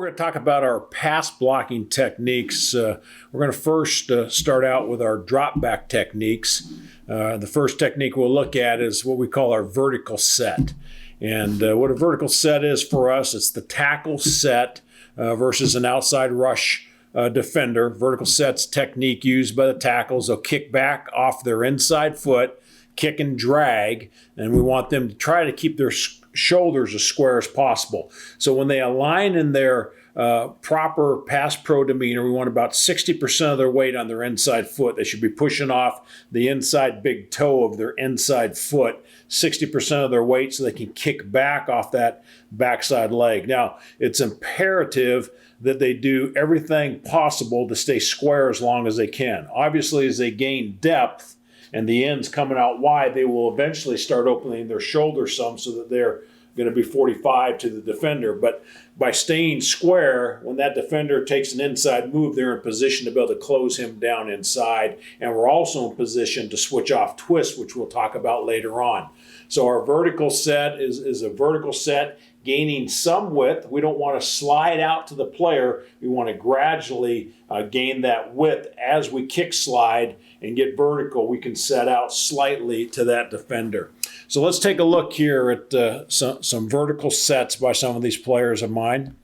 we're going to talk about our pass blocking techniques. We're going to first start out with our drop back techniques. The first technique we'll look at is what we call our vertical set. And what a vertical set is for us, it's the tackle set versus an outside rush defender. Vertical set's technique used by the tackles. They'll kick back off their inside foot, kick and drag, and we want them to try to keep their shoulders as square as possible. So when they align in their proper pass pro demeanor, we want about 60% of their weight on their inside foot. They should be pushing off the inside big toe of their inside foot, 60% of their weight, so they can kick back off that backside leg. Now, it's imperative that they do everything possible to stay square as long as they can. Obviously, as they gain depth and the ends coming out wide, they will eventually start opening their shoulders some so that they're going to be 45 to the defender. But by staying square, when that defender takes an inside move, they're in position to be able to close him down inside. And we're also in position to switch off twist, which we'll talk about later on. So our vertical set is a vertical set gaining some width. We don't want to slide out to the player. We want to gradually gain that width as we kick slide and get vertical. We can set out slightly to that defender. So let's take a look here at some vertical sets by some of these players of mine.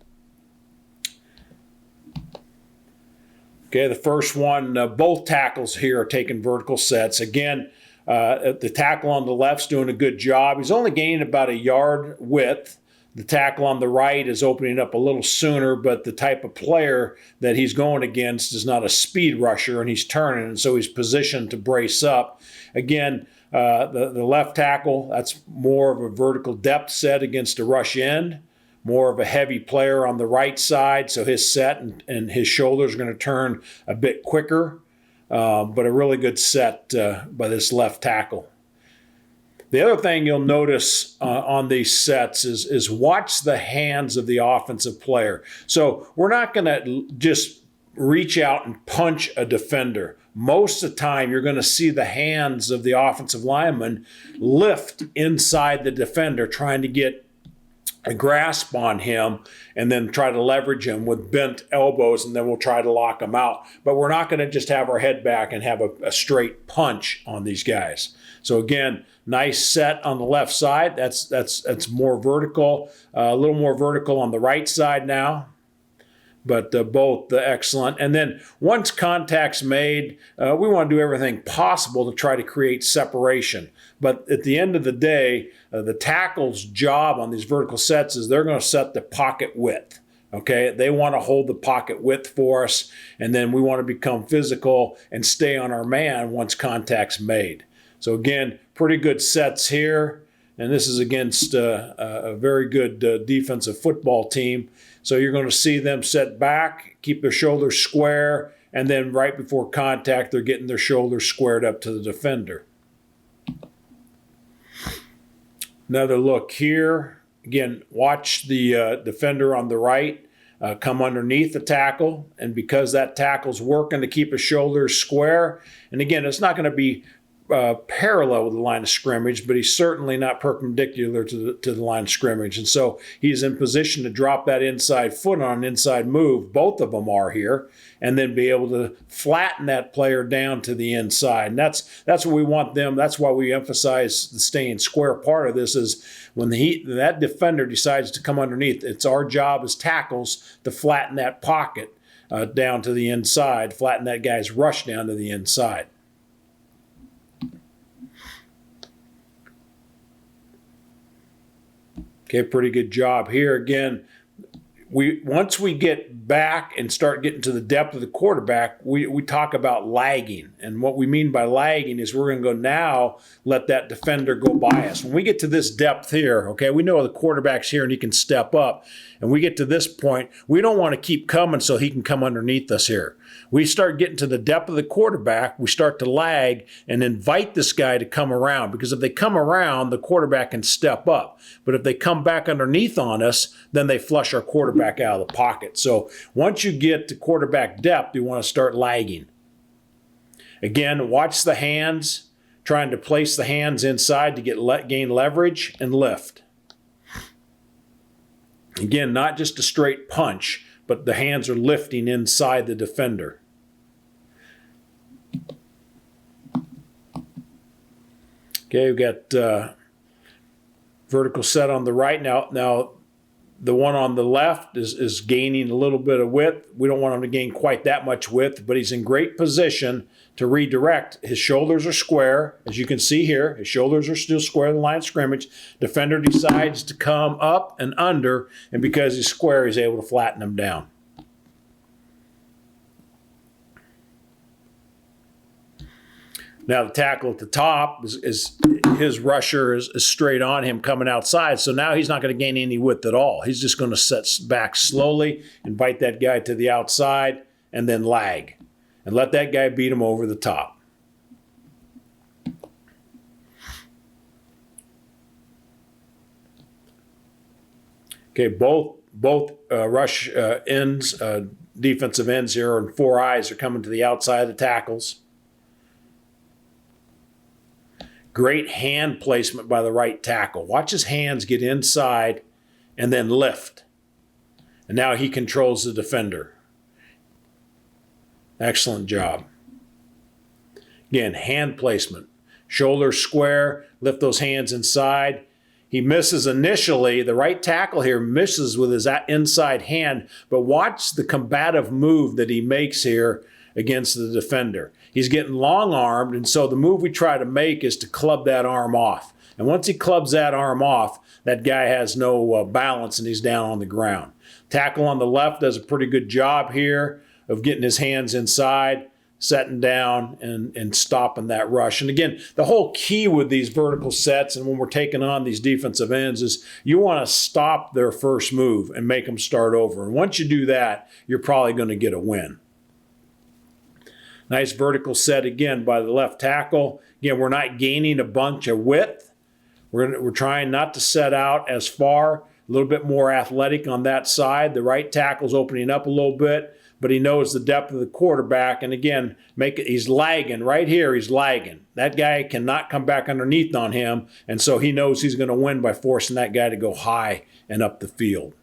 Okay, the first one, both tackles here are taking vertical sets. Again, the tackle on the left's doing a good job. He's only gaining about a yard width. The tackle on the right is opening up a little sooner, but the type of player that he's going against is not a speed rusher, and he's turning, and so he's positioned to brace up. Again, the left tackle, that's more of a vertical depth set against a rush end, more of a heavy player on the right side, so his set and his shoulders are going to turn a bit quicker, but a really good set by this left tackle. The other thing you'll notice on these sets is watch the hands of the offensive player. So we're not going to just reach out and punch a defender. Most of the time, you're going to see the hands of the offensive lineman lift inside the defender, trying to get a grasp on him and then try to leverage him with bent elbows, and then we'll try to lock him out. But we're not going to just have our head back and have a straight punch on these guys. So again, nice set on the left side. That's more vertical, a little more vertical on the right side now. But both excellent. And then once contact's made, we want to do everything possible to try to create separation. But at the end of the day, the tackle's job on these vertical sets is they're going to set the pocket width. Okay, they want to hold the pocket width for us, and then we want to become physical and stay on our man once contact's made. So again, pretty good sets here. And this is against a very good defensive football team. So you're going to see them set back, keep their shoulders square, and then right before contact, they're getting their shoulders squared up to the defender. Another look here. Again, watch the defender on the right come underneath the tackle. And because that tackle's working to keep his shoulders square, and again, it's not going to be parallel with the line of scrimmage, but he's certainly not perpendicular to the line of scrimmage. And so he's in position to drop that inside foot on an inside move. Both of them are here, and then be able to flatten that player down to the inside. And that's what we want them. That's why we emphasize the staying square part of this is when that defender decides to come underneath, it's our job as tackles to flatten that pocket down to the inside, flatten that guy's rush down to the inside. Okay, pretty good job here. Again, once we get back and start getting to the depth of the quarterback, we talk about lagging. And what we mean by lagging is we're going to go now let that defender go by us. When we get to this depth here, okay, we know the quarterback's here and he can step up. And we get to this point, we don't want to keep coming so he can come underneath us here. We start getting to the depth of the quarterback, we start to lag and invite this guy to come around, because if they come around, the quarterback can step up. But if they come back underneath on us, then they flush our quarterback out of the pocket. So once you get to quarterback depth, you want to start lagging. Again, watch the hands, trying to place the hands inside to gain leverage and lift. Again, not just a straight punch, but the hands are lifting inside the defender. Okay, we've got vertical set on the right. Now the one on the left is gaining a little bit of width. We don't want him to gain quite that much width, but he's in great position to redirect. His shoulders are square, as you can see here. His shoulders are still square in the line of scrimmage. Defender decides to come up and under, and because he's square, he's able to flatten him down. Now the tackle at the top is his rusher is straight on him coming outside, so now he's not going to gain any width at all. He's just going to set back slowly, invite that guy to the outside, and then lag. And let that guy beat him over the top. Okay, both rush ends, defensive ends here, and 4 eyes are coming to the outside of the tackles. Great hand placement by the right tackle. Watch his hands get inside and then lift. And now he controls the defender. Excellent job. Again, hand placement. Shoulders square, lift those hands inside. He misses initially. The right tackle here misses with his inside hand, but watch the combative move that he makes here against the defender. He's getting long-armed, and so the move we try to make is to club that arm off. And once he clubs that arm off, that guy has no balance and he's down on the ground. Tackle on the left does a pretty good job here of getting his hands inside, setting down, and stopping that rush. And again, the whole key with these vertical sets and when we're taking on these defensive ends is you want to stop their first move and make them start over. And once you do that, you're probably going to get a win. Nice vertical set again by the left tackle. Again, we're not gaining a bunch of width. We're trying not to set out as far, a little bit more athletic on that side. The right tackle's opening up a little bit, but he knows the depth of the quarterback. And again, he's lagging right here. He's lagging. That guy cannot come back underneath on him, and so he knows he's going to win by forcing that guy to go high and up the field.